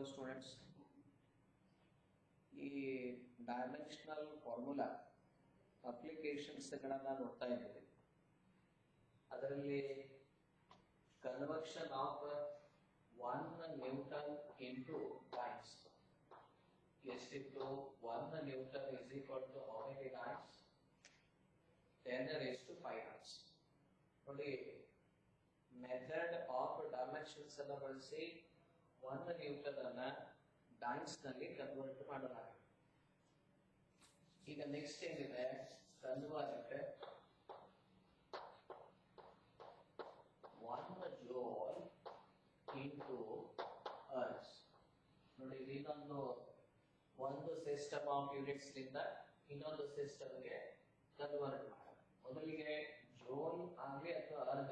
Hello students. ಈ dimensional formula ಅಪ್ಲಿಕೇಶನ್ಸ್ಗಳನ್ನು ನೋಡ್ತಾ ಇದ್ದೀವಿ. ಅದರಲ್ಲಿ conversion of 1 newton into times ಎಷ್ಟಿತ್ತು? 1 newton is equal to how many times? 10⁵ times. ನೋಡಿ, ಮೆಥಡ್ ಆಫ್ ಡೈಮೆನ್ಷನ್ಸ್ ಅನ್ನು ಬಳಸಿ 1 ನ್ಯೂಟನ್ ಅನ್ನ ಟೈಮ್ಸ್ ನಲ್ಲಿ ಕನ್ವರ್ಟ್ ಮಾಡಲಾಗಿದೆ. ಈಗ ನೆಕ್ಸ್ಟ್ ಏನಿದೆ, ಕನ್ವರ್ಟ್ 1 ಜೂಲ್ ಇಂಟು ಅರ್ಸ್. ನೋಡಿ, ಒಂದು ಸಿಸ್ಟಮ್ ಆಫ್ ಯೂನಿಟ್ಸ್ ನಿಂದ ಇನ್ನೊಂದು ಸಿಸ್ಟಮ್ಗೆ ಕನ್ವರ್ಟ್ ಮಾಡೋಣ. ಮೊದಲಿಗೆ ಜೂಲ್ ಆಗಲಿ ಅಥವಾ ಅರ್ಗ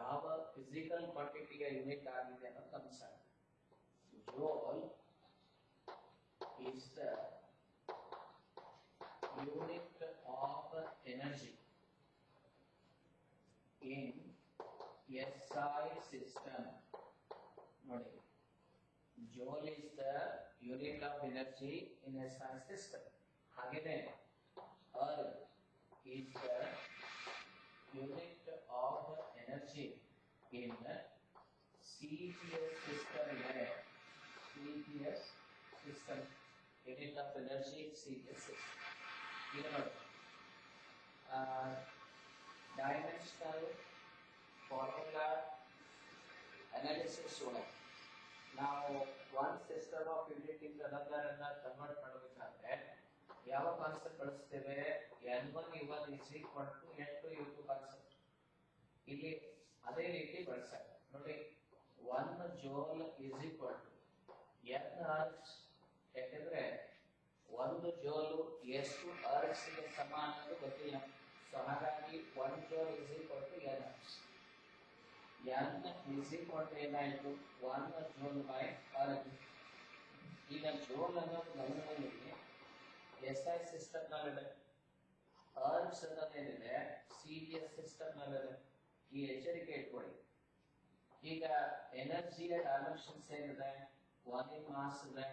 ಯಾವ ಫಿಸಿಕಲ್ ಕ್ವಾಂಟಿಟಿಯ ಯೂನಿಟ್ ಆಗಿದೆ ಅನ್ನೋದು ಗಮನಿಸೋಣ. ಜೂಲ್ is the unit of energy in SI system. Nodi, joule is the unit of energy in SI system. Hagene, erg is the unit of energy in CGS system. CGS system. Unit of energy CGS system. You know, dimensional formula analysis ಒಳಗೆ ನಾವು one system of unit ಇಂದ another ಅನ್ನ convert ಮಾಡಬೇಕಾದ್ರೆ ಯಾವ concept ಬಳಸ್ತೇವೆ? N1 U1 is equal to N2 U2 concept ಇಲ್ಲಿ ಅದೇ ರೀತಿ ಬಳಸ್ತಾರೆ. ನೋಡಿ, 1 ಜೂಲ್ is equal to N ಅರ್ಗ್ಸ್. ಯಾಕಂದ್ರೆ 1 ಜೂಲ್ ಎಷ್ಟು ಅರ್ಗ್ಸ್ ಗೆ ಸಮ ಅನ್ನೋದು ಗೊತ್ತಿಲ್ಲ. ಸೊ ಹಾಗಾಗಿ 1 ಜೂಲ್ is equal to N ಅರ್ಗ್ಸ್. N is equal to ಏನಾಯಿತು? 1 ಜೂಲ್ ಬೈ ಅರ್ಗ್. ಈಗ ಜೂಲ್ ಅನ್ನೋದು ಗಮನದಲ್ಲಿ SI ಸಿಸ್ಟಮ್ ನಲ್ಲಿದೆ, ಅರ್ಗ್ಸ್ ಅನ್ನೋದೇನಿದೆ CGS ಸಿಸ್ಟಮ್ ನಲ್ಲಿದೆ. ಈ ಎಚ್ಚರಿಕೆ ಇಟ್ಕೊಳ್ಳಿ. ಈಗ ಎನರ್ಜಿಯ ಡೈಮೆನ್ಷನ್ಸ್ ಏನಿದೆ? 1 in ಮಾಸ್ ಇದೆ,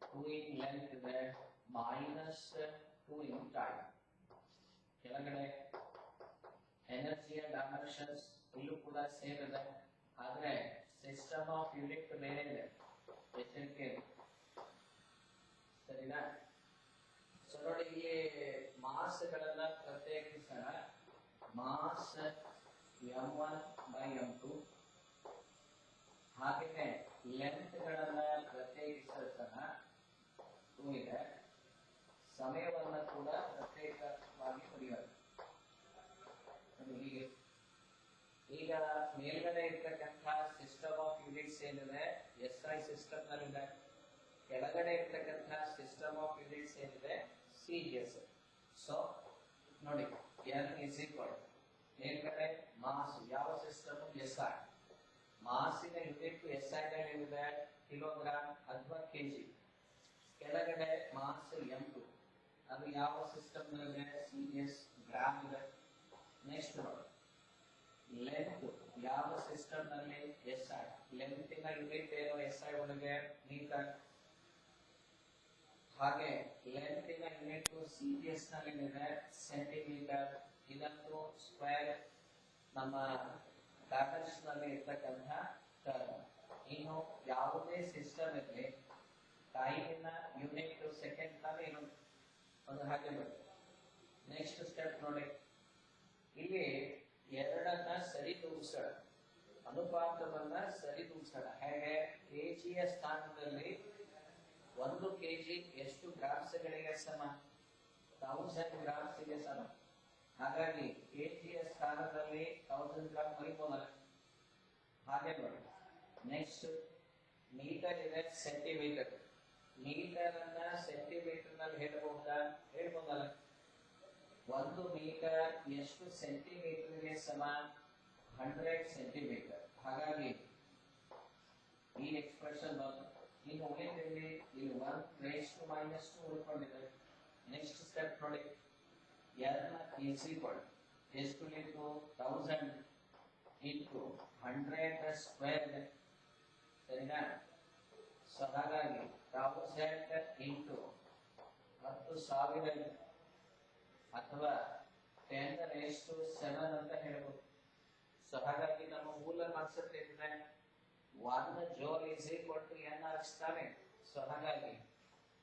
2 in ಲೆಂತ್ ಇದೆ, -2 in ಟೈಮ್. ಕೆಳಗಡೆ ಎನರ್ಜಿಯ ಡೈಮೆನ್ಷನ್ಸ್ ಇಲ್ಲೂ ಕೂಡ ಸೇಮ್ ಇದೆ, ಆದ್ರೆ ಸಿಸ್ಟಮ್ ಆಫ್ ಯೂನಿಟ್ ಬೇರೆ ಇದೆ. ಎಚ್ಚರಿಕೆ, ಸರಿನಾ? ಸೊ ನೋಡಿ, ಇಲ್ಲಿ ಮಾಸ್ ಗಳನ್ನ ಪ್ರತ್ಯೇಕಿಸೋಣ. ಮಾಸ್ m1 by m2, ಹಾಗೆಯೇ ಲೆಂತ್ ಗಳನ್ನ ಪ್ರತ್ಯೇಕಿಸೋಣ 2 ಇದೆ. ಸಮಯವನ್ನ ಕೂಡ ಪ್ರತ್ಯೇಕವಾಗಿ ಪಡೆಯೋದು. ಈಗ ಮೇಲ್ಗಡೆ ಇರ್ತಕ್ಕಂಥ ಸಿಸ್ಟಮ್ ಆಫ್ ಯೂನಿಟ್ಸ್ ಏನಿದೆ SI ಸಿಸ್ಟಮ್ ನಲ್ಲಿದೆ, ಕೆಳಗಡೆ ಇರ್ತಕ್ಕಂಥ ಸಿಸ್ಟಮ್ ಆಫ್ ಯೂನಿಟ್ಸ್ ಏನಿದೆ CGS. ಸೊ ನೋಡಿ, N is equal ಮೇಲ್ಗಡೆ ಮಾಸ್, ಯಾವ ಸಿಸ್ಟಮ್? SI. ಮಾಸಿನ ಯೂನಿಟ್ SI ನಲ್ಲಿ ಏನಿದೆ? ಕಿಲೋಗ್ರಾಮ್ ಅಥವಾ ಕೆಜಿ. ಕೆಳಗಡೆ ಮಾಸ್ m2, ಅದು ಯಾವ ಸಿಸ್ಟಮ್ ನಲ್ಲಿದೆ? CGS, ಗ್ರಾಮ್ ಇದೆ. ನೆಕ್ಸ್ಟ್ ನೋಡಿ, ಲೆಂತ್ ಯಾವ ಸಿಸ್ಟಮ್ ನಲ್ಲಿ? SI. ಲೆಂತಿನ ಯೂನಿಟ್ ಏನು SI ಒಳಗೆ? ಮೀಟರ್. ಹಾಗೆ ಲೆಂತಿನ ಯೂನಿಟ್ CGS ನಲ್ಲಿ ಇದೆ ಸೆಂಟಿಮೀಟರ್. ಇದನ್ನು ಸ್ಕ್ವೇರ್ ನಮ್ಮ ಡೈಮೆನ್ಷನ್ ನಲ್ಲಿ ಇರ್ತಕ್ಕಂಥ ಟರ್ಮ್. ಇನ್ನು ಯಾವುದೇ ಸಿಸ್ಟಮ್ ಇರಲಿ, ಟೈಮಿನ ಯೂನಿಟ್ ಸೆಕೆಂಡ್ ನಲ್ಲಿ ಒಂದು ಹಾಗೆ ಬರುತ್ತೆ. ನೆಕ್ಸ್ಟ್ ಸ್ಟೆಪ್ ನೋಡಿ, ಇಲ್ಲಿ ಎರಡನ್ನ ಸರಿದೂಗಿಸೋಣ, ಅನುಪಾತವನ್ನ ಸರಿದೂಗಿಸೋಣ. ಹೇಗೆ? ಕೆಜಿಯ ಸ್ಥಾನದಲ್ಲಿ 1 ಕೆಜಿ ಎಷ್ಟು ಗ್ರಾಮ್ಸ್ಗಳಿಗೆ ಸಮ? 1000 ಗ್ರಾಮ್ಸ್ಗೆ ಸಮ. ಹಾಗಾಗಿ ಕೆಜಿಯ ಸ್ಥಾನದಲ್ಲಿ 1000 ಗ್ರಾಮ್ ಬರೀಬೋದಲ್ಲ. ಹಾಗೆ ನೋಡಿ, ನೆಕ್ಸ್ಟ್ ಮೀಟರ್ ಇದೆ, ಸೆಂಟಿಮೀಟರ್. ಮೀಟರ್ ಅನ್ನ ಸೆಂಟಿಮೀಟರ್ ನಲ್ಲಿ ಹೇಳ್ಬೋದಲ್ಲ. 1 ಮೀಟರ್ ಎಷ್ಟು ಸೆಂಟಿಮೀಟರ್ಗೆ ಸಮ? 100 ಸೆಂಟಿಮೀಟರ್. ಹಾಗಾಗಿ ಈ ಎಕ್ಸ್ಪ್ರೆಷನ್ ಬಂತು. ಇನ್ನು ಉಳಿದಲ್ಲಿ ಇಲ್ಲಿ 1⁻² ಉಳ್ಕೊಂಡಿದೆ. ನೆಕ್ಸ್ಟ್ ಸ್ಟೆಪ್ ನೋಡಿ, N is equal ಎಷ್ಟು ಇತ್ತು? 1000 into 100 square. ಸರಿನಾ? ಸೊ ಹಾಗಾಗಿ 1000 ಇಂಟು 10,000 ಅಥವಾ 10⁻7 ಅಂತ ಹೇಳ್ಬೋದು. ಸೊ ಹಾಗಾಗಿ ನಮ್ಮ ಮೂಲ ಕಾನ್ಸೆಪ್ಟ್ ಏನಿದೆ 1 ಜೋಲ್ ಇಸ್ ಈಕ್ವಲ್ ಟು n ಅರ್ಗ್ಸ್ ತಾನೆ. ಸೊ ಹಾಗಾಗಿ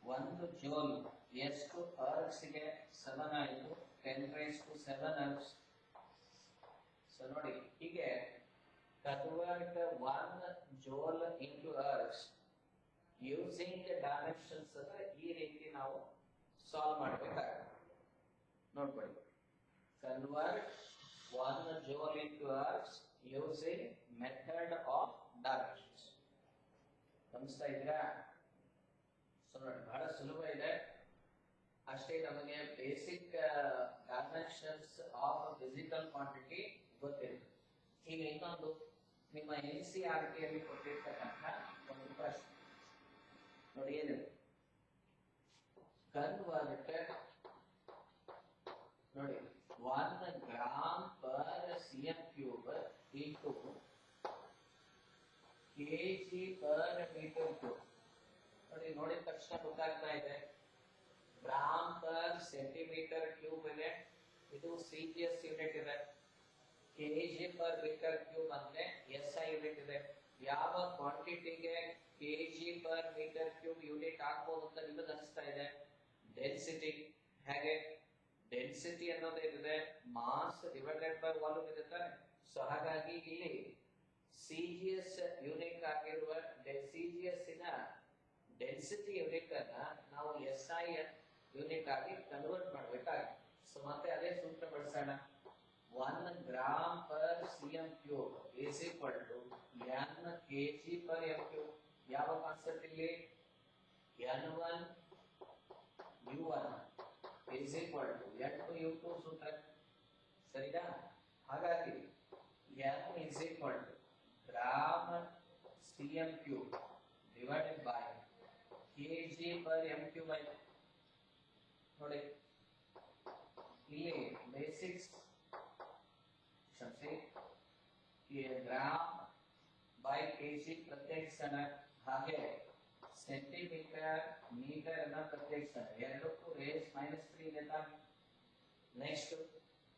1 ಜೋಲ್ ಎಷ್ಟು ಅರ್ಗ್ಸ್ಗೆ ಸಮನಾಯಿತು 10⁻7 ಅರ್ಗ್ಸ್. ಸೊ ನೋಡಿ ಹೀಗೆ ಕನ್ವರ್ಟ್ 1 ಜೋಲ್ ಇಂಟು ಅರ್ಗ್ಸ್ ಯೂಸಿಂಗ್ ಡೈಮೆನ್ಷನ್ಸ್ ಅಂದ್ರೆ ಈ ರೀತಿ ನಾವು ಸಾಲ್ವ್ ಮಾಡಬೇಕಾಗುತ್ತೆ. ನೋಡ್ಕೊಳ್ಳಿ, convert 1 joule into hours using method of dimensions. ಗಮನಿಸ್ತಾ ಇದ್ದೀರಾ? ಸೊ ನೋಡಿ ಬಹಳ ಸುಲಭ ಇದೆ ಅಷ್ಟೇ. ನಮಗೆ basic dimensions of physical quantity ಗೊತ್ತಿದೆ. ಈಗ ಇನ್ನೊಂದು ನಿಮ್ಮ NCERT ಯಲ್ಲಿ ಕೊಟ್ಟಿರ್ತಕ್ಕಂಥ ಒಂದು ಪ್ರಶ್ನೆ ನೋಡಿ ಏನಿದೆ, ಕನ್ವರ್ಟೆಡ್ ನೋಡಿ 1 gram per cm cube into kg per meter cube. ನೋಡಿ ನೋಡಿದ ತಕ್ಷಣ ಗೊತ್ತಾಗ್ತಾ ಇದೆ ಗ್ರಾಮ್ ಪರ್ ಸೆಂಟಿಮೀಟರ್ ಕ್ಯೂಬ್ ಇದೆ, ಇದು CGS ಯೂನಿಟ್ ಇದೆ. kg per meter cube ಅಂದ್ರೆ SI ಯೂನಿಟ್ ಇದೆ. ಯಾವ ಕ್ವಾಂಟಿಟಿಗೆ kg per meter cube unit ಆಗ್ಬೋದು ಅಂತ ನಿಮಗೆ ಅನಿಸ್ತಾ ಇದೆ? ಡೆನ್ಸಿಟಿ. ಹೇಗೆ ಡೆನ್ಸಿಟಿ ಅನ್ನೋದೇನಿದೆ ಮಾಸ್ ಡಿವೈಡೆಡ್ ಬೈ ವಾಲ್ಯೂಮ್ ಇದೆ ತಾನೆ. ಸೊ ಹಾಗಾಗಿ ಇಲ್ಲಿ CGS ಯೂನಿಟ್ ಆಗಿರುವ CGS ನ ಡೆನ್ಸಿಟಿ ಯೂನಿಟ್ ಅನ್ನ ನಾವು SI ಯೂನಿಟ್ ಆಗಿ ಕನ್ವರ್ಟ್ ಮಾಡಬೇಕಾಗಿದೆ. ಸೊ ಮತ್ತೆ ಅದೇ ಸೂತ್ರ ಬಳಸೋಣ. 1 gram per cm cube is equal to n kg per m cube. ಯಾವ ಕಾನ್ಸೆಪ್ಟ್ ಇಲ್ಲಿ? n1 u1 is equal to n2 u2 ಸೂತ್ರ ಸರಿನಾ? ಹಾಗಾಗಿ n is equal to gram cm cube divided by kg per m cube ಆಯ್ತು. ನೋಡಿ ಇಲ್ಲಿ basics gram by KG ಪ್ರತ್ಯೇಕಿಸೋಣ, ಹಾಗೆ centimetre metre ಅನ್ನ ಪ್ರತ್ಯೇಕಿಸೋಣ. ಎರಡಕ್ಕೂ ರೇಸ್ -3 ಇದೆ ತಾನೆ. ನೆಕ್ಸ್ಟ್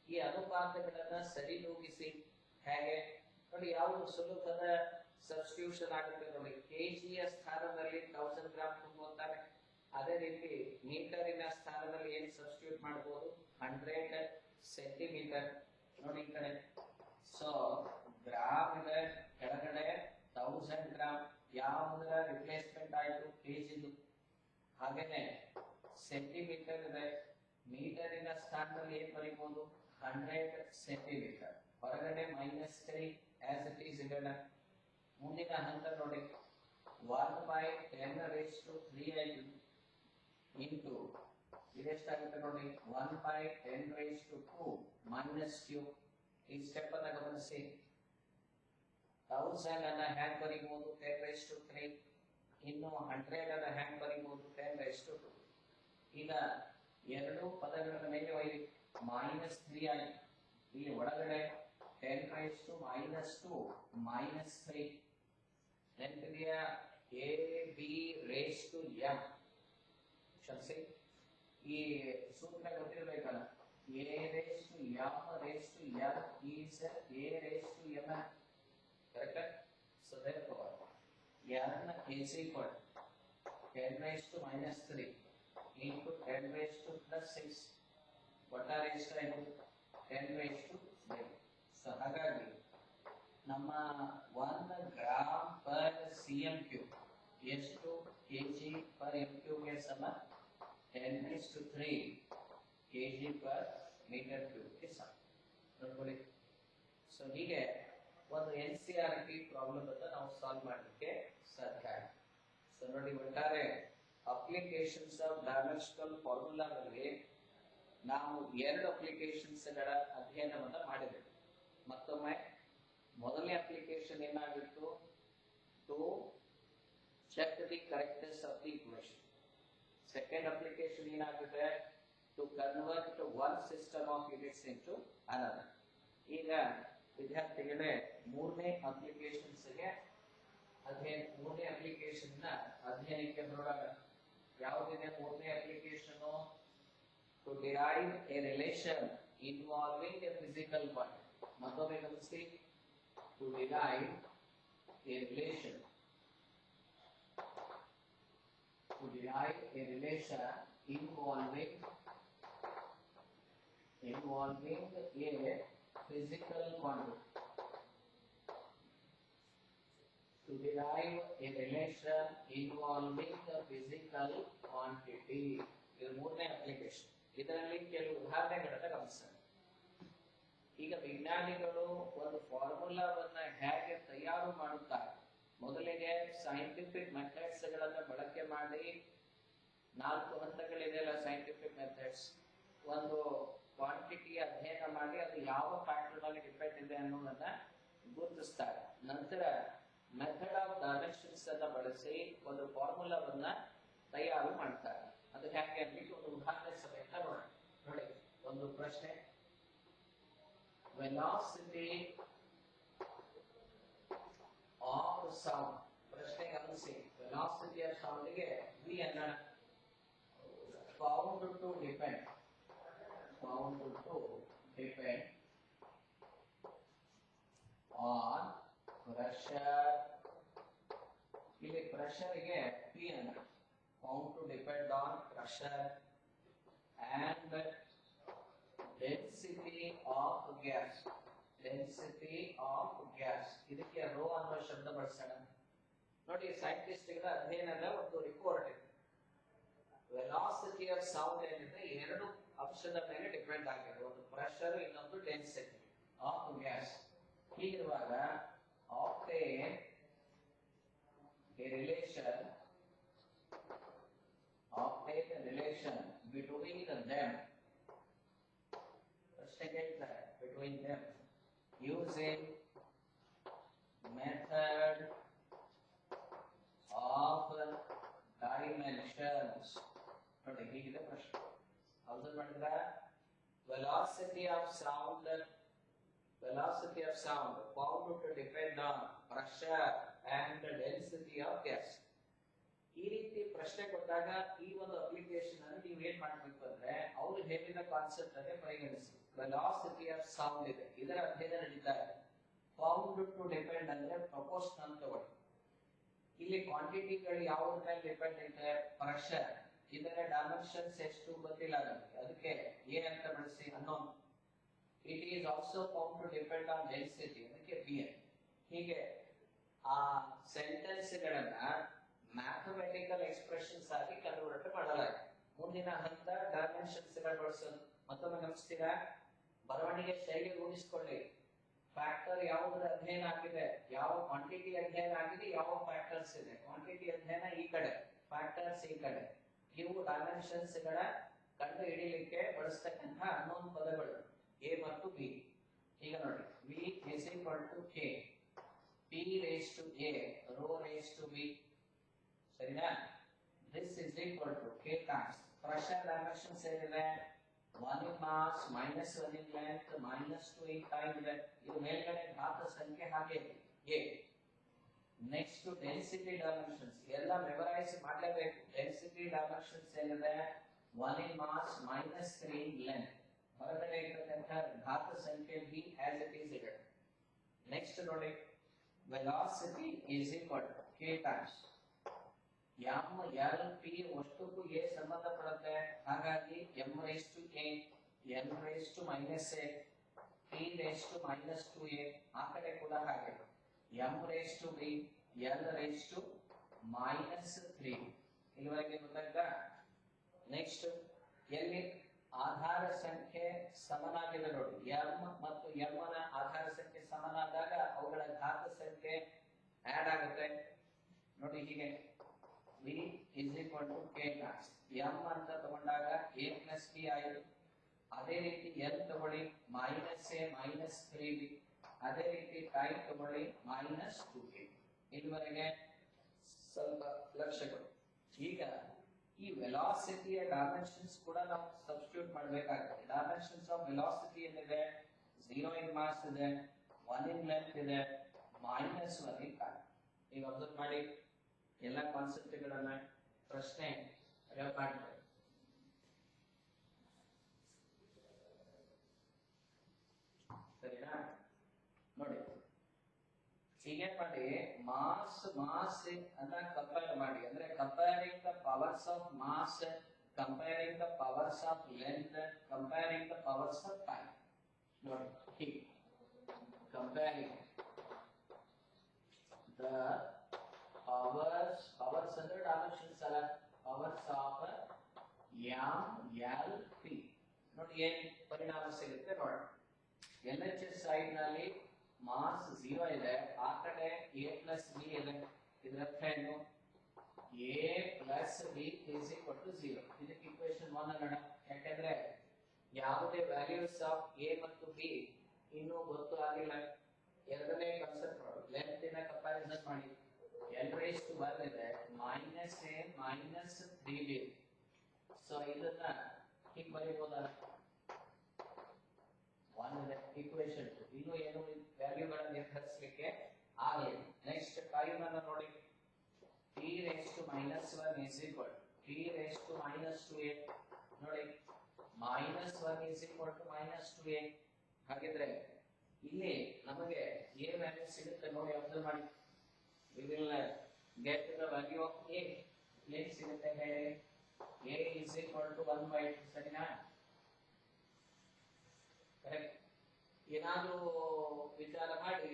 ಈ ಅನುಪಾತಗಳನ್ನ ಸರಿದೂಗಿಸಿ ಹೇಗೆ ನೋಡಿ ಯಾವುದು ಸುಲಭದ ಸಬ್ಸ್ಟಿಟ್ಯೂಷನ್ ಆಗುತ್ತೆ ನೋಡಿ. ಕೆಜಿಯ ಸ್ಥಾನದಲ್ಲಿ 1000 ಗ್ರಾಮ್ ತುಂಬೋತಾರೆ. ಅದೇ ರೀತಿ ಮೀಟರಿನ ಸ್ಥಾನದಲ್ಲಿ ಏನು ಸಬ್ಸ್ಟಿಟ್ಯೂಟ್ ಮಾಡಬಹುದು? 100 ಸೆಂಟಿಮೀಟರ್. ನೋಡಿ ಈ ಕಡೆ ಸೊ ಗ್ರಾಮ್ ಇದೆ, ಕೆಳಗಡೆ 1000 ಗ್ರಾಮ್. ಯಾವುದರ ರಿಪ್ಲೇಸ್ಮೆಂಟ್ ಆಯಿತು? ಕೆಜಿದು. ಹಾಗೇನೆ ಸೆಂಟಿಮೀಟರ್ ಇದೆ, ಮೀಟರಿನ ಸ್ಥಾನದಲ್ಲಿ ಏನು ಬರೀಬಹುದು? 100 ಸೆಂಟಿಮೀಟರ್. ಹೊರಗಡೆ -3 ಆಸ್ ಇಟ್ ಈಸ್ ಇಡೋಣ. ಮುಂದಿನ ಹಂತ ನೋಡಿ 1/10⁻³ ಆಯಿತು ಇಂಟು ಇದೆಷ್ಟಾಗುತ್ತೆ ನೋಡಿ 1/10⁻² ಮೈನಸ್ ಕ್ಯೂಬ್. ಈ ಸ್ಟೆಪ್ ಅನ್ನ ಗಮನಿಸಿ. 1000 ಅನ್ನ ಹ್ಯಾಂಗ್ ಬರೀಬಹುದು? 10⁻³ ಇನ್ನು 100 ಅನ್ನ ಹ್ಯಾಂಗ್ ಬರೀಬಹುದು? 10⁻². ಈಗ ಎರಡು ಪದಗಳ ಮೇಲೆ ಒಯ್ಯಿ -3 ಆಯಿತು. ಇಲ್ಲಿ ಒಳಗಡೆ 10⁻² -2 ನೆನಪಿದೆಯಾ? AB⁻m. ಕ್ಷಮಿಸಿ, ಈ ಸೂತ್ರ ಗೊತ್ತಿರಬೇಕಲ್ಲ. A⁻m is A⁻m. Correct? So therefore n is equal to 10⁻³ into 10⁻²+6. ಒಟ್ಟಾರೆ ಎಷ್ಟಾಯಿತು? 10⁻3. ಸೊ ಹಾಗಾಗಿ ನಮ್ಮ 1 ಗ್ರಾಮ್ ಪರ್ cm ಕ್ಯೂಬ್ ಎಷ್ಟು kg per m ಕ್ಯೂಬ್ಗೆ ಸಮ? 10⁻³ kg per meter ಕ್ಯೂಬ್ಗೆ ಸಮ. ನೋಡ್ಕೊಳ್ಳಿ. ಸೊ ಹೀಗೆ ಒಂದು NCERT ಪ್ರಾಬ್ಲಮ್ ಅನ್ನು ನಾವು ಸಾಲ್ವ್ ಮಾಡಲಿಕ್ಕೆ ಸಾಧ್ಯ. ಸೊ ನೋಡಿ ಒಟ್ಟಾರೆ ಅಪ್ಲಿಕೇಶನ್ಸ್ ಆಫ್ ಡೈಮೆನ್ಷನಲ್ ಫಾರ್ಮುಲಾದಲ್ಲಿ ನಾವು 2 ಅಪ್ಲಿಕೇಶನ್ಸ್ ಗಳ ಅಧ್ಯಯನವನ್ನು ಮಾಡಿದ್ದೇವೆ. ಮತ್ತೊಮ್ಮೆ ಮೊದಲನೇ ಅಪ್ಲಿಕೇಶನ್ ಏನಾಗಿತ್ತು? To check the correctness of the equation. Second application ಏನಾಗಿದೆ? To convert one system of units into another. ಈಗ ವಿದ್ಯಾರ್ಥಿಗಳೇ ಮೂರನೇ ಅಪ್ಲಿಕೇಶನ್ ನ ಅಧ್ಯಯನಕ್ಕೆ ಹೊರಡೋಣ. ಯಾವುದಿದೆ ಮೂರನೇ application? To derive a relation involving a physical point. ಮತ್ತೊಮ್ಮೆ ಗಮನಿಸಿ, to derive a relation, to derive a relation involving a physical quantity. To derive a relation involving a physical quantity. ಇದು ಮೂರನೇ ಅಪ್ಲಿಕೇಶನ್. ಇದರಲ್ಲಿ ಕೆಲವು ಉದಾಹರಣೆಗಳನ್ನ ಗಮನಿಸೋಣ. ಈಗ ವಿಜ್ಞಾನಿಗಳು ಒಂದು ಫಾರ್ಮುಲಾವನ್ನ ಹೇಗೆ ತಯಾರು ಮಾಡುತ್ತಾರೆ? ಮೊದಲಿಗೆ ಸೈಂಟಿಫಿಕ್ ಮೆಥಡ್ಸ್ ಗಳನ್ನ ಬಳಕೆ ಮಾಡಿ, 4 ಹಂತಗಳಿದೆಯಲ್ಲ ಸೈಂಟಿಫಿಕ್ ಮೆಥಡ್ಸ್, ಒಂದು ಕ್ವಾಂಟಿಟಿ ಅಧ್ಯಯನ ಮಾಡಿ ಅದು ಯಾವ ಫ್ಯಾಕ್ಟರ್ ಅಲ್ಲಿ ಡಿಪೆಂಡ್ ಇದೆ ಅನ್ನೋದನ್ನ ಗುರುತಿಸ್ತಾರೆ. ನಂತರ ಮೆಥಡ್ ಆಫ್ ಡೈಮೆನ್ಷನ್ಸ್ ಅನ್ನ ಬಳಸಿ ಒಂದು ಫಾರ್ಮುಲಾವನ್ನ ತಯಾರು ಮಾಡ್ತಾರೆ. ಅದು ಹೇಗೆ ಅಂತ ಒಂದು ಉದಾಹರಣೆ ಸಮೇತ ನೋಡಿ. ಒಂದು ಪ್ರಶ್ನೆ, ವೆಲಾಸಿಟಿ ಆಫ್ ಸೌಂಡ್. ಪ್ರಶ್ನೆ ಗಮನಿಸಿ, ವೆಲಾಸಿಟಿ ಆಫ್ ಸೌಂಡ್ ಗೆ ವಿ ಅನ್ನ found to depend on pressure. ಇಲ್ಲಿ ಪ್ರೆಷರ್ ಗೆ ಪಿ ಅನ್ನ found to depend on pressure and density of gas. Density of gas, ಇದಕ್ಕೆ ರೋ ಅನ್ನೋ ಶಬ್ದ ಬಳಸೋಣ. ನೋಡಿ, ಸೈಂಟಿಸ್ಟ್ ಗಳ ಅಧ್ಯಯನದ ಒಂದು ರಿಪೋರ್ಟ್ ಇದೆ. ವೆಲಾಸಿಟಿ ಆಫ್ ಸೌಂಡ್ ಏನಿದೆ 2 ಅಂಶದ ಮೇಲೆ ಡಿಪೆಂಡ್ ಆಗಿದೆ, ಒಂದು ಪ್ರೆಷರ್, ಇನ್ನೊಂದು ಡೆನ್ಸಿಟಿ ಆಫ್ ಗ್ಯಾಸ್. ಹೀಗಿರುವಾಗ obtain a relation between them. ಪ್ರಶ್ನೆ ಕೇಳ್ತಾರೆ, between them using method of dimensions. ನೋಡಿ, ಹೀಗಿದೆ ಪ್ರಶ್ನೆ. ಅಬ್ಸರ್ವ್ ಮಾಡಿದ್ರ, velocity of sound found to depend on pressure and the density of gas. ಈ ರೀತಿ ಪ್ರಶ್ನೆ ಕೊಟ್ಟಾಗ ಈ ಒಂದು ಅಪ್ಲಿಕೇಶನ್ ಅನ್ನು ನೀವು ಏನ್ ಮಾಡಬೇಕು ಅಂದ್ರೆ, ಅವರು ಹೇಳಿದ ಕಾನ್ಸೆಪ್ಟ್ ಅನ್ನು ಪರಿಗಣಿಸಿ. ವೆಲಾಸಿಟಿ ಆಫ್ ಸೌಂಡ್ ಇದೆ, ಇದರ ಅಧ್ಯಯನ ನಡೀತಾ ಇದೆ. ಫೌಂಡ್ ಟು ಡಿಪೆಂಡ್ ಅಂದ್ರೆ ಪ್ರಪೋರ್ಷನಲ್ ತಗೊಳ್ಳಿ. ಇಲ್ಲಿ ಕ್ವಾಂಟಿಟಿಗಳು ಯಾವುದ್ರ ಮೇಲೆ ಡಿಪೆಂಡ್ ಇದೆ? ಪ್ರೆಷರ್. ಇದರ ಡೈಮೆನ್ಷನ್ಸ್ ಎಷ್ಟು ಗೊತ್ತಿಲ್ಲ ನಮಗೆ, ಅದಕ್ಕೆ ಎ ಅಂತ ಬಳಸಿ ಅನ್ನೋನ್. It is also found to depend on density, ಅದಕ್ಕೆ ಬಿ. ಹೀಗೆ ಆ ಸೆಂಟೆನ್ಸ್ ಗಳನ್ನ ಮ್ಯಾಥಮೆಟಿಕಲ್ ಎಕ್ಸ್ಪ್ರೆಷನ್ಸ್ ಆಗಿ ಕನ್ವರ್ಟ್ ಮಾಡಲಾಗಿದೆ. ಮುಂದಿನ ಹಂತ ಡೈಮೆನ್ಷನ್ಸ್ ಗಳು ಬಳಸೋದು. ಮತ್ತೊಮ್ಮೆ ಗಮನಿಸ್ತೀರಾ, ಬರವಣಿಗೆ ಶೈಲಿ ರೂಢಿಸಿಕೊಳ್ಳಿ. ಫ್ಯಾಕ್ಟರ್ ಯಾವುದರ ಅಧ್ಯಯನ ಆಗಿದೆ, ಯಾವ ಕ್ವಾಂಟಿಟಿ ಅಧ್ಯಯನ ಆಗಿದೆ, ಯಾವ ಫ್ಯಾಕ್ಟರ್ಸ್ ಇದೆ. ಕ್ವಾಂಟಿಟಿ ಅಧ್ಯಯನ ಈ ಕಡೆ, ಫ್ಯಾಕ್ಟರ್ಸ್ ಈ ಕಡೆ. ಇವು ಡೈಮೆನ್ಷನ್ಸ್ ಗಳ ಕಂಡು ಹಿಡಿಯಲಿಕ್ಕೆ ಬಳಸ್ತಕ್ಕಂಥ ಅನ್ನೋನ್ ಪದಗಳು ಎ ಮತ್ತು ಬಿ. ಈಗ ನೋಡಿ, V is equal to K, P raise to A, rho raise to B. ಸರಿನಾ? This is equal to K times pressure dimensions ಏನಿದೆ, 1 in mass minus 1 in length minus 2 in time ಇದೆ. ಇದು ಮೇಲ್ಗಡೆ ಘಾತ ಸಂಖ್ಯೆ ಹಾಗೆ ಎ. ನೆಕ್ಸ್ಟ್ ಡೆನ್ಸಿಟಿ ಡೈಮೆನ್ಷನ್ಸ್ ಎಲ್ಲ memorise ಮಾಡಲೇಬೇಕು. ಡೆನ್ಸಿಟಿ ಡೈಮೆನ್ಷನ್ಸ್ ಏನಿದೆ, 1 in mass minus 3 in length. ಹೊರಗಡೆ ಇರತಕ್ಕಂಥ ಘಾತ ಸಂಖ್ಯೆ ಬಿ ಆಸ್ ಇಟ್ ಈಸ್ ಇದೆ. ನೆಕ್ಸ್ಟ್ ನೋಡಿ, velocity is equal to K times M L P ವಸ್ತುಗೂ ಎ ಸಂಬಂಧ ಪಡುತ್ತೆ. ಹಾಗಾಗಿ M raise to A, N raise to minus A, P raise to minus 2a. ಆ ಕಡೆ ಕೂಡ ಹಾಗೆ M raise to B, L raise to minus 3. ಇಲ್ಲಿವರೆಗೆ ಗೊತ್ತಾಯ್ತಾ? ನೆಕ್ಸ್ಟ್, ಎಲ್ಲಿ ಆಧಾರ ಸಂಖ್ಯೆ ಸಮನಾಗಿದೆ ನೋಡಿ, ಎಂ ಮತ್ತು ಎಂ ನ ಆಧಾರ ಸಂಖ್ಯೆ ಸಮನಾದಾಗ ಅವುಗಳ ಘಾತ ಸಂಖ್ಯೆ ಆಡ್ ಆಗುತ್ತೆ. ನೋಡಿ, ಹೀಗೆ v is equal to k times m ಅಂತ ತಗೊಂಡಾಗ a plus b ಆಯಿತು. ಅದೇ ರೀತಿ n ತಗೊಳ್ಳಿ minus a minus 3b. ಅದೇ ರೀತಿ ಟೈಮ್ ತಗೊಳ್ಳಿ minus 2k. ಇಲ್ಲಿವರೆಗೆ ಸ್ವಲ್ಪ ಲಕ್ಷ್ಯ ಕೊಡಿ. ಈಗ ಈ ವೆಲಾಸಿಟಿಯ ಡೈಮೆನ್ಷನ್ಸ್ ಕೂಡ ನಾವು ಸಬ್ಸ್ಟಿಟ್ಯೂಟ್ ಮಾಡಬೇಕಾಗುತ್ತೆ. ಡೈಮೆನ್ಷನ್ಸ್ ಆಫ್ ವೆಲಾಸಿಟಿ ಏನಿದೆ, 0 in mass ಇದೆ, 1 in length ಇದೆ, -1 in time. ಈಗ ಅಬ್ಸರ್ವ್ ಮಾಡಿ, ಎಲ್ಲ ಕಾನ್ಸೆಪ್ಟ್ಗಳನ್ನ ಪ್ರಶ್ನೆ ಮಾಡ್ತಾರೆ. ಸರಿನಾ? ನೋಡಿ ಹೀಗೇನ್ ಮಾಡಿ ಮಾಸ್ ಅನ್ನ ಕಂಪೇರ್ ಮಾಡಿ, ಅಂದ್ರೆ comparing the powers of mass, comparing the powers of length, comparing the powers of time. ನೋಡಿ ಹೀಗೆ ಕಂಪೇರಿಂಗ್ ದ ಪವರ್ಸ್ ಅಂದ್ರೆ ಡೈಮೆನ್ಷನ್ಸ್ ಅಲ್ಲ, ಪವರ್ಸ್ ಆಫ್ ಎಲ್ ಪಿ. ನೋಡಿ ಏನ್ ಪರಿಣಾಮ ಸಿಗುತ್ತೆ ನೋಡಿ. LHS ಸೈಡ್ ನಲ್ಲಿ ಮಾಸ್ 0 ಇದೆ, ಆ ಕಡೆ a ಪ್ಲಸ್ b ಇದೆ. ಇದರರ್ಥ ಏನು? a plus b is equal to 0. ಇದಕ್ಕೆ ಇಕ್ವೇಶನ್ 1 ಅನ್ನೋಣ. ಯಾಕಂದ್ರೆ ಯಾವುದೇ ವ್ಯಾಲ್ಯೂಸ್ ಆಫ್ a ಮತ್ತು b ಇನ್ನೂ ಗೊತ್ತು ಆಗಿಲ್ಲ. ಎರಡನೇ ಕಾನ್ಸೆಪ್ಟ್ ನೋಡಿ, ಲೆಂತ್ ಇನ ಕಂಪ್ಯಾರಿಸನ್ ಮಾಡಿ. l raised to 1 ಇದೆ, minus a minus 3b. So ಇದನ್ನ ಹೀಗೆ ಬರೀಬಹುದಲ್ಲ, 1 ಇದೆ ಇಕ್ವೇಶನ್ 2. ಇನ್ನು ಏನು ವ್ಯಾಲ್ಯೂಗಳನ್ನು ನಿರ್ಧರಿಸಲಿಕ್ಕೆ ಆಗಲಿಲ್ಲ. ನೆಕ್ಸ್ಟ್ 5 ಅನ್ನು ನೋಡಿ, p raised to minus 1 is equal p raised to minus 2a. ನೋಡಿ minus 1 is equal to minus 2a. ಹಾಗಿದ್ರೆ ಇಲ್ಲಿ ನಮಗೆ a ವ್ಯಾಲ್ಯೂ ಸಿಗುತ್ತೆ ನೋಡಿ, ಅಬ್ಸರ್ವ್ ಮಾಡಿ. we will get the value of a. ಏನು ಸಿಗುತ್ತೆ ಹೇಳಿ? a is equal to 1/2. ಸರಿನಾ? ಕರೆಕ್ಟ್. ಏನಾದರೂ ವಿಚಾರ ಮಾಡಿ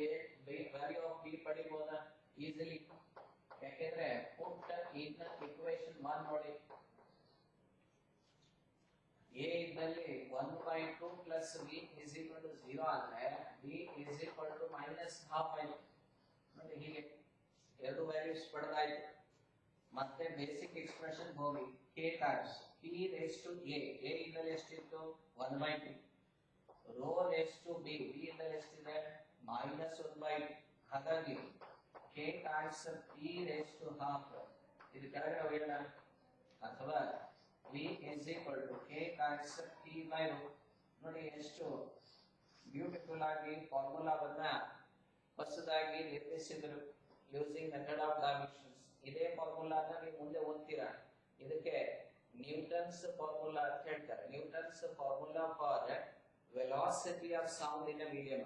ವ್ಯಾಲ್ಯೂ ಆಫ್ ಬಿ ಪಡಿಬಹುದಾ ಈಸಿಲಿ? ಯಾಕೆಂದ್ರೆ ಪುಟ್ ಇನ್ ಇಕ್ವೇಶನ್ 1 ನೋಡಿ, a ಇದ್ದಲ್ಲಿ 1/2 plus b is equal to 0 ಅಂದ್ರೆ b is equal to minus half ಆಯ್ತು. ನೋಡಿ ಹೀಗೆ ಎರಡು ವ್ಯಾಲ್ಯೂಸ್ ಪಡೆದಾಯ್ತು. ಮತ್ತೆ ಬೇಸಿಕ್ ಎಕ್ಸ್ಪ್ರೆಷನ್ ಹೋಗಿ k times p raise to a. a ಇದ್ದಲ್ಲಿ ಎಷ್ಟಿತ್ತು? 1/2. Rho raise to b. b ಇದ್ದಲ್ಲಿ ಎಷ್ಟಿದೆ? ಮೈನಸ್ 1/2. ಹಾಗಾಗಿ k times p raise to half. ಇದು ಕೆಳಗಡೆ ಹೋಗೋಣ. ಅಥವಾ v is equal to k times p by root. ನೋಡಿ ಎಷ್ಟು ಬ್ಯೂಟಿಫುಲ್ ಆಗಿ ಫಾರ್ಮುಲಾವನ್ನ ಹೊಸದಾಗಿ ನಿರ್ಮಿಸಿದರು ಯೂಸಿಂಗ್ ಮೆಥಡ್ ಆಫ್ ಡೈಮೆನ್ಷನ್ಸ್. ಇದೇ ಫಾರ್ಮುಲಾನ ನೀವು ಮುಂದೆ ಓದ್ತೀರಾ. ಇದಕ್ಕೆ ನ್ಯೂಟನ್ಸ್ ಫಾರ್ಮುಲಾ ಅಂತ ಹೇಳ್ತಾರೆ. Newton's formula for velocity of sound in a medium.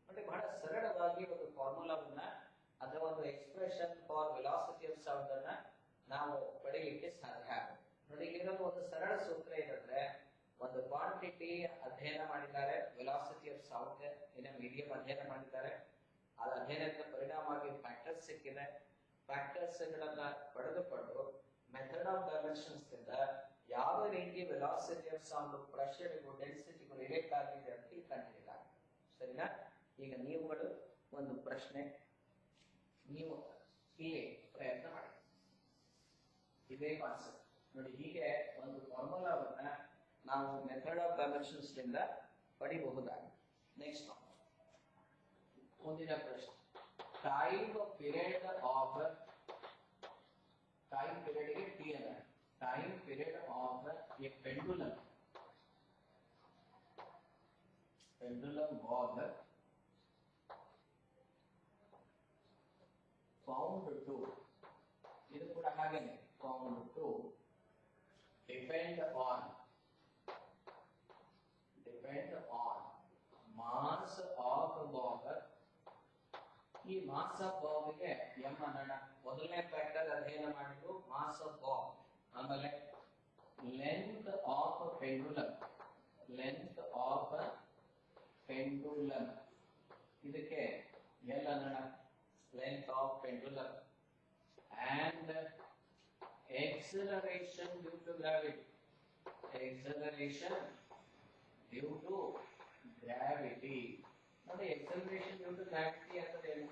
ನೋಡಿ ಬಹಳ ಸರಳವಾಗಿ ಒಂದು ಫಾರ್ಮುಲಾವನ್ನ ಅಥವಾ ಒಂದು expression for velocity of sound ಅನ್ನ ನಾವು ಪಡೆಯಲಿಕ್ಕೆ ಸಾಧ್ಯ. ನೋಡಿ ಇಲ್ಲಿರೋದು ಒಂದು ಸರಳ ಸೂತ್ರ ಏನಂದ್ರೆ, ಒಂದು ಕ್ವಾಂಟಿಟಿ ಅಧ್ಯಯನ ಮಾಡಿದ್ದಾರೆ, velocity of sound in a medium ಅಧ್ಯಯನ ಮಾಡಿದ್ದಾರೆ. ಆ ಅಧ್ಯಯನದ ಪರಿಣಾಮವಾಗಿ ಫ್ಯಾಕ್ಟರ್ಸ್ ಸಿಕ್ಕಿದೆ. ಫ್ಯಾಕ್ಟರ್ಸ್ ಗಳನ್ನ ಪಡೆದುಕೊಂಡು ಮೆಥಡ್ ಆಫ್ ಡೈಮೆನ್ಷನ್ಸ್ ಇಂದ ಯಾವ ರೀತಿ ವೆಲಾಸಿಟಿ ಆಫ್ ಸೌಂಡ್ ಪ್ರೆಷರ್ಗೂ ಡೆನ್ಸಿಟಿಗೂ ರಿಲೇಟ್ ಆಗಿದೆ ಅಂತ ಕಂಡುಹಿಡಿಯಲಾಗಿದೆ. ಸರಿನಾ? ಈಗ ನೀವುಗಳು ಒಂದು ಪ್ರಶ್ನೆ ನೀವು ಇಲ್ಲಿ ಪ್ರಯತ್ನ ಮಾಡಿ. ಇದೇ ಕಾನ್ಸೆಪ್ಟ್ ನೋಡಿ. ಹೀಗೆ ಒಂದು ಫಾರ್ಮುಲಾವನ್ನ ನಾವು ಮೆಥಡ್ ಆಫ್ ಡೈಮೆನ್ಷನ್ಸ್ ಇಂದ ಪಡಿಬಹುದಾಗಿದೆ. ನೆಕ್ಸ್ಟ್ ಮುಂದಿನ ಪ್ರಶ್ನೆ, ಟೈಮ್ ಪೀರಿಯಡ್ ಗೆ ಟಿ ಅನ್ನ time period of A pendulum was found to, ಇದು ಕೂಡ ಹಾಗೇನೆ, found to depend on mass of bob. ಈ ಮಾಸ್ ಆಫ್ ಬಾಬ್ ಗೆ m ಅನ್ನೋಣ. ಮೊದಲನೇ ಫ್ಯಾಕ್ಟರ್ ಅಧ್ಯಯನ ಮಾಡಿದ್ದು ಮಾಸ್ ಆಫ್ ಬಾಬ್. ಆಮೇಲೆ ಲೆಂತ್ ಆಫ್ ಪೆಂಡುಲಮ್, ಇದಕ್ಕೆ L ಅನ್ನೋಣ, length of pendulum. and acceleration due to gravity, ನೋಡಿ acceleration due to gravity ಅಂದ್ರೆ ಏನು?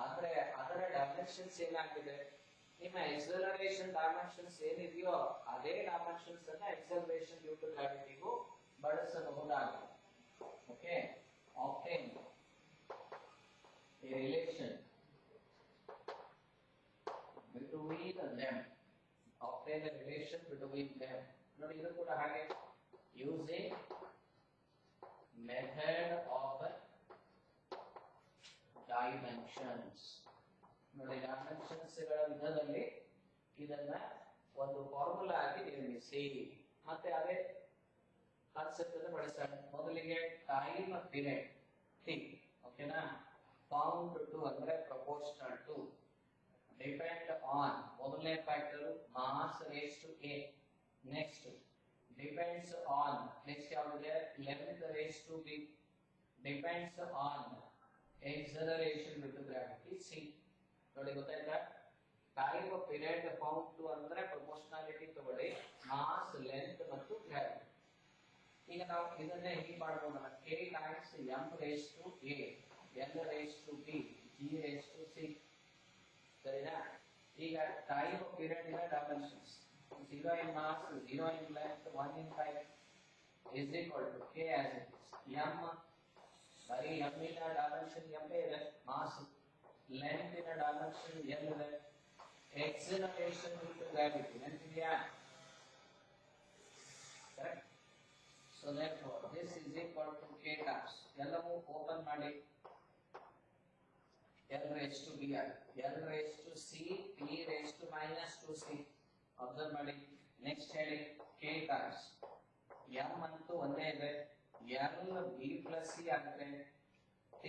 ಅಂದ್ರೆ ಅದರ ಡೈಮೆನ್ಷನ್ಸ್ ಏನಾಗಿದೆ? ನಿಮ್ಮ acceleration ಡೈಮೆನ್ಷನ್ಸ್ ಏನಿದೆಯೋ ಅದೇ ಡೈಮೆನ್ಷನ್ಸ್ ಅನ್ನ acceleration due to gravity ಗೂ ಬಳಸಬಹುದಾಗಿದೆ. Okay, obtain a relation between them. Obtain a relation between them. ನೋಡಿ ಇದು ಕೂಡ ಹಾಗೆ, using method of dimensions. ನೋಡಿ ಡೈಮೆನ್ಷನ್ಸ್ ಗಳ ವಿಧದಲ್ಲಿ ಇದನ್ನ ಒಂದು ಫಾರ್ಮುಲಾ ಆಗಿ ನಿರ್ಮಿಸಿ ಮತ್ತೆ ಅದೇ ಕಾನ್ಸೆಪ್ಟ್ ಅನ್ನು ಬಳಸೋಣ. ಮೊದಲಿಗೆ ಟೈಮ್ ಪೀರಿಯಡ್ ಟಿ ಓಕೆನಾ ಫೌಂಡ್ ಟು ಅಂದ್ರೆ ಪ್ರಪೋರ್ಷನಲ್ ಟು ಡಿಪೆಂಡ್ ಆನ್ ಮೊದಲನೇ factor mass raise to a next depends on next ಯಾವುದು length raise to b depends on acceleration with gravity c ನೋಡಿ ಗೊತ್ತಾಯ್ತಾ ಟೈಮ್ ಪೀರಿಯಡ್ ಫೌಂಡ್ ಟು ಅಂದ್ರೆ proportionality ತಗೊಳ್ಳಿ mass length ಮತ್ತು gravity. ಈಗ ನಾವು ಇದನ್ನೇ ಹೀಗೆ ಮಾಡಬಹುದು k times m raise to a n raise to b g raise to c ಸರಿನಾ. ಈಗ ಟೈಮ್ ಪೀರಿಯಡ್ ಇನ dimensions 0 in mass 0 in length 1 in time is equal to k as it is m ಬರೀ m in dimension m ಇದೆ mass length in dimension l ಇದೆ acceleration with gravity ನೆನಪಿದೆಯಾ correct. so therefore this is equal to k times ಎಲ್ಲವೂ open ಮಾಡಿ l raised to b l raised to c p raised to minus 2c observe ಮಾಡಿ. Next ಹೇಳಿ k times m ಅಂತೂ ಒಂದೇ ಇದೆ l b plus c ಆಗುತ್ತೆ t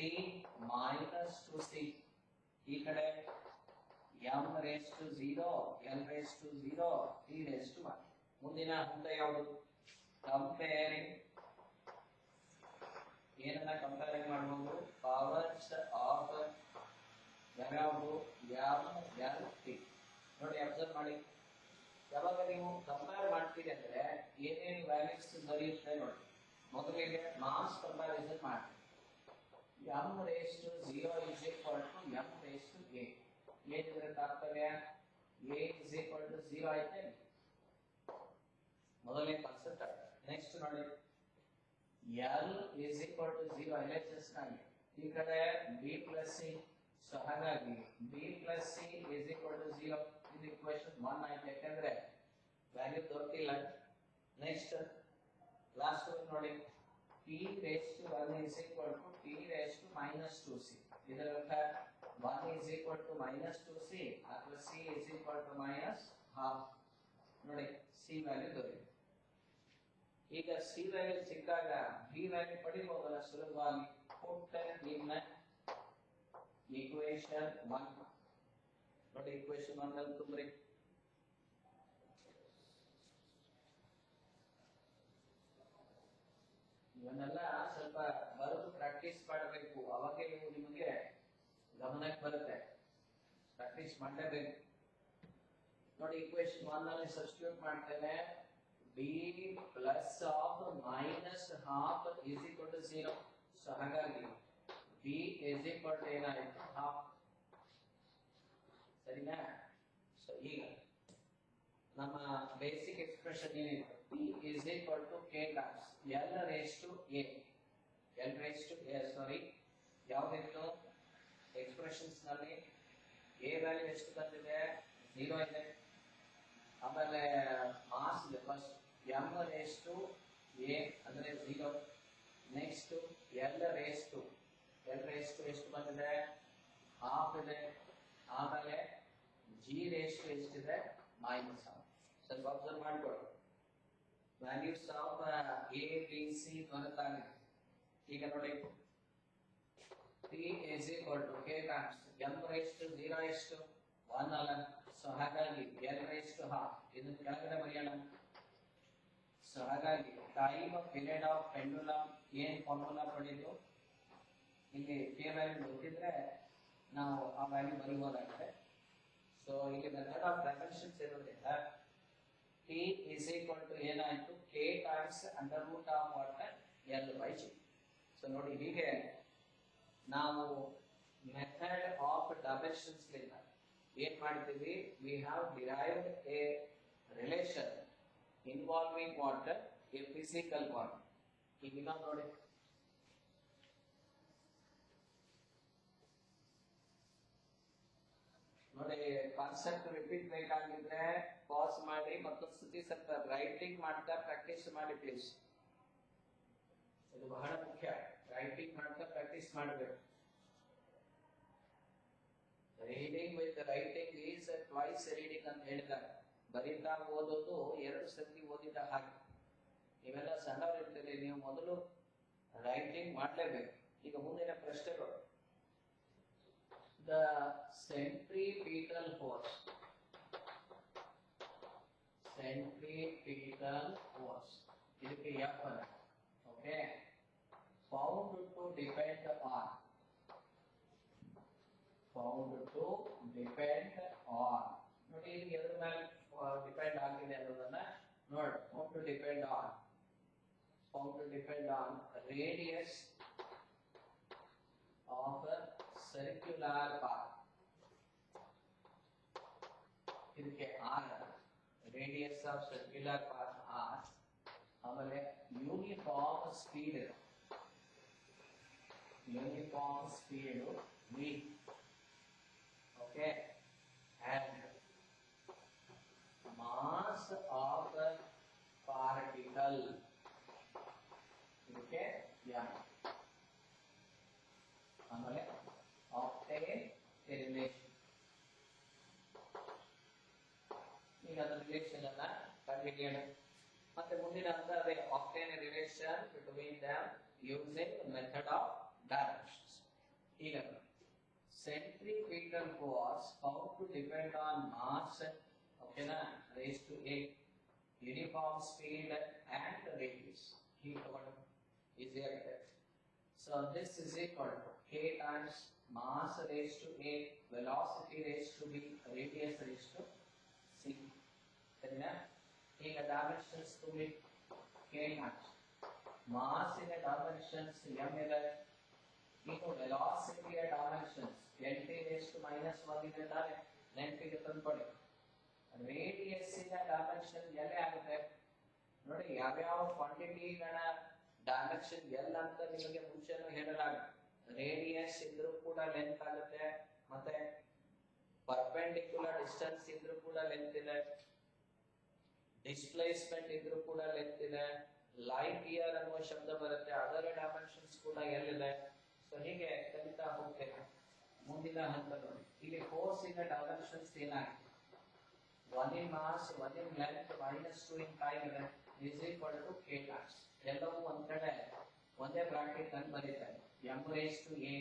minus 2c ಈ ಕಡೆ m raised to 0 l raised to 0 t raised to 1. ಮುಂದಿನ ಹಂತ ಯಾವುದು ಕಂಪೇರಿಂಗ್ ಏನನ್ನ ಕಂಪೇರಿಂಗ್ ಮಾಡಬಹುದು ಪವರ್ಸ್ ಆಫ್ ಯಾವ್ಯಾವುದು m l t ನೋಡಿ ಅಬ್ಸರ್ವ್ ಮಾಡಿ. ಯಾವಾಗ ನೀವು ಕಂಪೇರ್ ಮಾಡ್ತೀರಿ ಅಂದ್ರೆ ಏನೇನು ವ್ಯಾಲ್ಯೂಸ್ ದೊರೆಯುತ್ತೆ ನೋಡಿ. ಮೊದಲಿಗೆ ಮಾಸ್ ಕಂಪ್ಯಾರಿಸನ್ ಮಾಡಿ m raised to 0 is equal to m raised to a ಏನಿದ್ರೆ ತಾತ್ಪರ್ಯ a is equal to 0 ಐತೆ ಮೊದಲನೇ ಕಾನ್ಸೆಪ್ಟ್. ನೆಕ್ಸ್ಟ್ ನೋಡಿ l is equal to 0 LHS ಆಗಿ ಈ ಕಡೆ b plus c ಸೊ ಹಾಗಾಗಿ b plus c is equal to 0 ಇದು equation 1 ಆಯ್ತು ಯಾಕಂದ್ರೆ ವ್ಯಾಲ್ಯೂ ದೊರಕಿಲ್ಲ. ನೆಕ್ಸ್ಟ್ ಲಾಸ್ಟ್ ಒನ್ ನೋಡಿ t raised to 1 is equal to t raised to minus 2c ಇದರರ್ಥ 1 is equal to minus 2c ಅಥವಾ c is equal to minus half ನೋಡಿ c value ದೊರೆಯಿತು. ಈಗ c value ಸಿಕ್ಕಾಗ b value ಪಡೆಯಬಹುದಲ್ಲ ಸುಲಭವಾಗಿ. put in equation 1 ನೋಡಿ equation 1 ಅಲ್ಲಿ ತುಂಬ್ರಿ. ಇವನ್ನೆಲ್ಲ ಸ್ವಲ್ಪ ಬರೆದು ಪ್ರಾಕ್ಟೀಸ್ ಮಾಡಬೇಕು ಅವಾಗ ನೀವು ನಿಮಗೆ ಗಮನಕ್ಕೆ ಬರುತ್ತೆ. ಪ್ರಾಕ್ಟೀಸ್ ಮಾಡಲೇಬೇಕು ನೋಡಿ. ಇಕ್ವೇಶನ್ 1 ಅಲ್ಲಿ ಸಬ್ಸ್ಟಿಟ್ಯೂಟ್ ಮಾಡ್ತೇನೆ b plus of minus half is equal to 0 so ಹಾಗಾಗಿ b ಇಸ್ ಈಕ್ವಲ್ ಟು ಏನಾಯಿತು ಹಾಫ್ ಸರಿನಾ. ಸೊ ಈಗ ನಮ್ಮ ಬೇಸಿಕ್ ಎಕ್ಸ್ಪ್ರೆಷನ್ ಏನಿತ್ತು p is equal to k times l raised to a l raised to a sorry ಯಾವುದಿತ್ತು expressions ನಲ್ಲಿ a value ಎಷ್ಟು ಬಂದಿದೆ 0 ಇದೆ. ಆಮೇಲೆ ಮಾಸ್ ಇದೆ first m raised to a ಅಂದ್ರೆ 0. ನೆಕ್ಸ್ಟ್ l raised to ಎಷ್ಟು ಬಂದಿದೆ ಹಾಫ್ ಇದೆ. ಆಮೇಲೆ g raised to ಎಷ್ಟಿದೆ ಮೈನಸ್ ಹಾಫ್. ಸ್ವಲ್ಪ ಅಬ್ಸರ್ವ್ ಮಾಡ್ಕೊಳ್ಳಿ values of a b c ದೊರೆತಾಗಿದೆ. ಈಗ ನೋಡಿ p is equal to k times m raised to 0 ಎಷ್ಟು 1 ಅಲ್ಲ ಸೊ ಹಾಗಾಗಿ l raised to half ಇದನ್ನ ಕೆಳಗಡೆ ಬರೆಯೋಣ. ಸೊ ಹಾಗಾಗಿ ಟೈಮ್ ಪೀರಿಯಡ್ ಆಫ್ ಪೆಂಡುಲಮ್ ಏನ್ ಫಾರ್ಮುಲಾ ಪಡೆಯಿತು ಇಲ್ಲಿ k ವ್ಯಾಲ್ಯೂ ಗೊತ್ತಿದ್ರೆ ನಾವು ಆ ವ್ಯಾಲ್ಯೂ ಬರೀಬಹುದಾಗಿದೆ. ಸೊ ಇಲ್ಲಿ ಮೆಥಡ್ ಆಫ್ ಡೈಮೆನ್ಷನ್ಸ್ ಇರೋದ್ರಿಂದ t is equal to ಏನಾಯಿತು k times under root of what l by g. So ನೋಡಿ ಹೀಗೆ ನಾವು ಮೆಥಡ್ ಆಫ್ ಡೈಮೆನ್ಷನ್ಸ್ ಲಿಂದ ಏನ್ ಮಾಡ್ತೀವಿ we have derived a relation involving what a physical quantity. ಈಗ ನೋಡಿ ನೋಡಿ ಕಾನ್ಸೆಪ್ಟ್ ರಿಪೀಟ್ ಬೇಕಾಗಿದ್ರೆ ಪಾಸ್ ಮಾಡಿ ಮತ್ತೊಂದ್ಸತಿ ಸ್ವಲ್ಪ ರೈಟಿಂಗ್ ಮಾಡ್ತಾ ಪ್ರಾಕ್ಟೀಸ್ ಮಾಡಿ ಪ್ಲೀಸ್. ಇದು ಬಹಳ ಮುಖ್ಯ. ರೈಟಿಂಗ್ ಮಾಡ್ತಾ ಪ್ರಾಕ್ಟೀಸ್ ಮಾಡಬೇಕು reading with writing is twice reading ಅಂತ ಹೇಳಿದ್ದಾರೆ. ಬರೀತಾ ಓದೋದು ಎರಡು ಸರ್ತಿ ಓದಿದ ಹಾಗೆ. ನೀವೆಲ್ಲ ಸಣ್ಣವ್ರು ಇರ್ತೀರಿ, ನೀವು ಮೊದಲು ರೈಟಿಂಗ್ ಮಾಡಲೇಬೇಕು. ಈಗ ಮುಂದಿನ ಪ್ರಶ್ನೆಗಳು. ದ ಸೆಂಟ್ರಿಪೀಟಲ್ ಫೋರ್ಸ್ ಇದಕ್ಕೆ ಎಫ್ ಅನ್ನ okay found to depend on ನೋಡಿ ಇಲ್ಲಿ ಎದ್ರ ಮೇಲೆ ಡಿಪೆಂಡ್ ಆಗಿದೆ ಅನ್ನೋದನ್ನ ನೋಡಿ. Found to depend on radius of circular path. ಇದಕ್ಕೆ R, radius of circular path R. ಆಮೇಲೆ uniform speed V. Okay, and mass of the particle ಇದಕ್ಕೆ m. ಆಮೇಲೆ obtain a relation. ಈಗ ಅದರ ರಿಲೇಷನ್ ಅನ್ನ ಕಂಡುಹಿಡಿಯೋಣ. ಮತ್ತೆ ಮುಂದಿನ ಹಂತ ಅದೇ obtain a relation between them using the method of directions. ಈಗ centripetal force found to depend on mass, okay na, raised to 8, uniform speed and radius. Is here. So this is equal to k times mass raised to 8, velocity raised to b, radius raised to c. ಸರಿನಾ? ಈಗ dimensions ತುಂಬಿ k times mass in a dimensions m ಇದೆ. ಈಗ velocity dimensions nt raised to -1 ಇದೆ ತಾನೆ, ನೆನಪಿಗೆ ತಂದ್ಕೊಳ್ಳಿ. Radius ಇನ dimension l ಆಗುತ್ತೆ ನೋಡಿ. ಯಾವ್ಯಾವ ಕ್ವಾಂಟಿಟಿಗಳ ಡೈಮೆನ್ಷನ್ l ಅಂತ ನಿಮಗೆ ಮುಂಚೆನೂ ಹೇಳಲಾಗುತ್ತೆ. ರೇಡಿಯಸ್ ಇದ್ರೂ ಕೂಡ ಲೆಂತ್ ಆಗುತ್ತೆ, ಮತ್ತೆ ಪರ್ಪೆಂಡಿಕ್ಯುಲರ್ ಡಿಸ್ಟೆನ್ಸ್ ಇದ್ರೂ ಕೂಡ ಲೆಂತ್ ಇದೆ, ಡಿಸ್ಪ್ಲೇಸ್ಮೆಂಟ್ ಇದ್ರೂ ಕೂಡ ಲೆಂತ್ ಇದೆ, ಲೈಟ್ ಇಯರ್ ಅನ್ನುವ ಶಬ್ದ ಬರುತ್ತೆ, ಅದರ ಡೈಮೆನ್ಷನ್ಸ್ ಕೂಡ l ಇದೆ. ಸೊ ಹೀಗೆ ಕಲಿತಾ ಹೋಗ್ತೇವೆ. ಮುಂದಿನ ಹಂತ ನೋಡಿ, ಇಲ್ಲಿ ಫೋರ್ಸ್ ಇನ ಡೈಮೆನ್ಷನ್ಸ್ ಏನಾಗಿದೆ? 1 in mass, 1 in length, -2 in time is equal to k times. ಎಲ್ಲವೂ ಒಂದ್ ಕಡೆ ಒಂದೇ ಬ್ರಾಕೆಟ್ ಅನ್ನು ಬರೀತಾರೆ. m raised to a,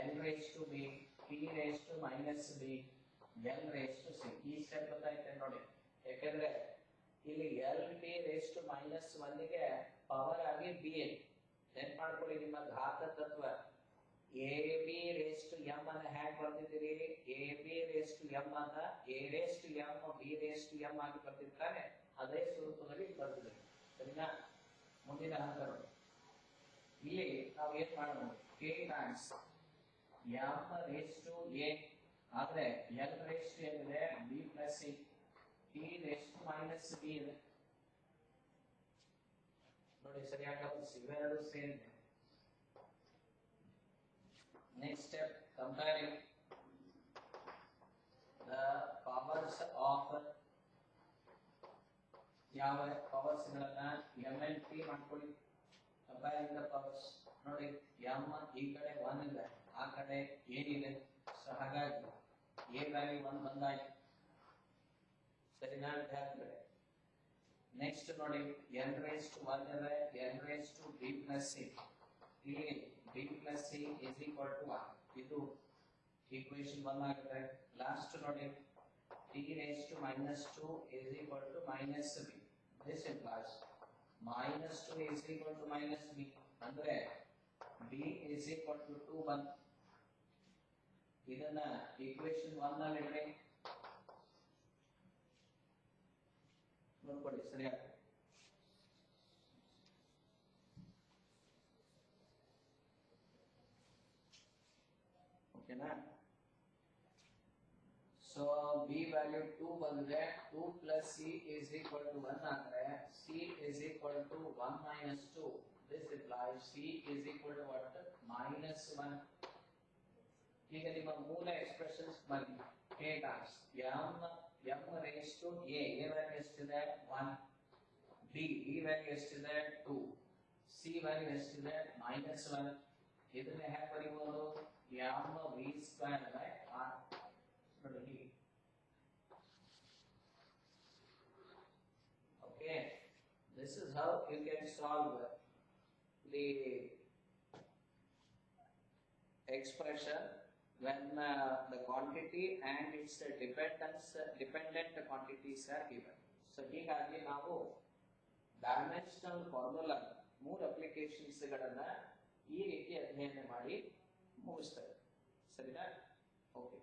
n raised to b, p raised to -b, l raised to c. ಈ ಸ್ಟೆಪ್ ಗೊತ್ತಾಯ್ತು ನೋಡಿ. ಯಾಕಂದ್ರೆ ಇಲ್ಲಿ l p raised to -1 ಗೆ ಪವರ್ ಆಗಿ b ಇದೆ. ನೆನಪು ಮಾಡ್ಕೊಳ್ಳಿ ನಿಮ್ಮ ಘಾತ ತತ್ವ. ab raised to m ಅನ್ನ ಹ್ಯಾಂಗ್ ಬರ್ತಿದ್ದೀರಿ? ab raised to m ಅನ್ನ a raised to m, b raised to m ಆಗಿ ಬರ್ತಿರ್ತಾರೆ. ಅದೇ ಸ್ವರೂಪದಲ್ಲಿ ಬರ್ತಿದ್ದೀರಿ. ಸರಿನಾ? ಮುಂದಿನ ಹಂತ ನೋಡಿ. ಇಲ್ಲಿ ನಾವು ಏನ್ ಮಾಡಬಹುದು? k times m raised to a ಆದ್ರೆ l raised to m ಇದೆ, b plus c, p raised to -b ಇದೆ. ನೋಡಿ ಸರಿಯಾಗಿ ಇವೆರಡು ಸೇಮ್ ಇದೆ. Next step, comparing the powers of ಯಾವ ಪವರ್ಸ್ ಗಳನ್ನ m and p ಮಾಡ್ಕೊಳ್ಳಿ. ಕಂಪೇರಿಂಗ್ ದ ಪವರ್ಸ್ ನೋಡಿ, m ಈ ಕಡೆ 1 ಇದೆ, ಆ ಕಡೆ a ಇದೆ. ಸೊ ಹಾಗಾಗಿ a ವ್ಯಾಲ್ಯೂ 1 ಬಂದಾಯ್ತು. ಸರಿನಾ? ನೆಕ್ಸ್ಟ್ ನೋಡಿ, n raised to 1 ಇದೆ, n raised to b plus c. ಇಲ್ಲಿ b plus c is equal to 1. ಇದು equation 1 ಆಗುತ್ತೆ. ಲಾಸ್ಟ್ ನೋಡಿ, t raised to -2 is equal to -b. This implies -2 is equal to -b. ಅಂದ್ರೆ b is equal to 2 ಬಂತು. ಇದನ್ನ equation 1 ನಲ್ಲಿ ಇಡಿ. ನೋಡ್ಕೊಳ್ಳಿ ಸರಿಯಾಗಿ. ಓಕೆನಾ? ಸೊ b ವ್ಯಾಲ್ಯೂ 2 ಬಂದ್ರೆ 2 plus c is equal to 1 ಅಂದ್ರೆ c is equal to 1 minus 2. This implies c is equal to what? -1. ಈಗ ನಿಮ್ಮ ಮೂಲ ಎಕ್ಸ್ಪ್ರೆಷನ್ಸ್ ಬನ್ನಿ. k times m raised to a value ಎಷ್ಟಿದೆ? 1. b ವ್ಯಾಲ್ಯೂ ಎಷ್ಟಿದೆ? 2. c ವ್ಯಾಲ್ಯೂ ಎಷ್ಟಿದೆ? -1. ಇದನ್ನ ಹೇಗೆ ಬರೀಬಹುದು? gamma v square by r. ನೋಡಿ okay, this is how you can solve the expression when the quantity and its dependent quantities are given. So ಹೀಗಾಗಿ ನಾವು dimensional formula 3 applications ಗಳನ್ನ ಈ ರೀತಿ ಅಧ್ಯಯನ ಮಾಡಿ ಮುಗಿಸ್ತೇವೆ. ಸರಿನಾ? ಓಕೆ.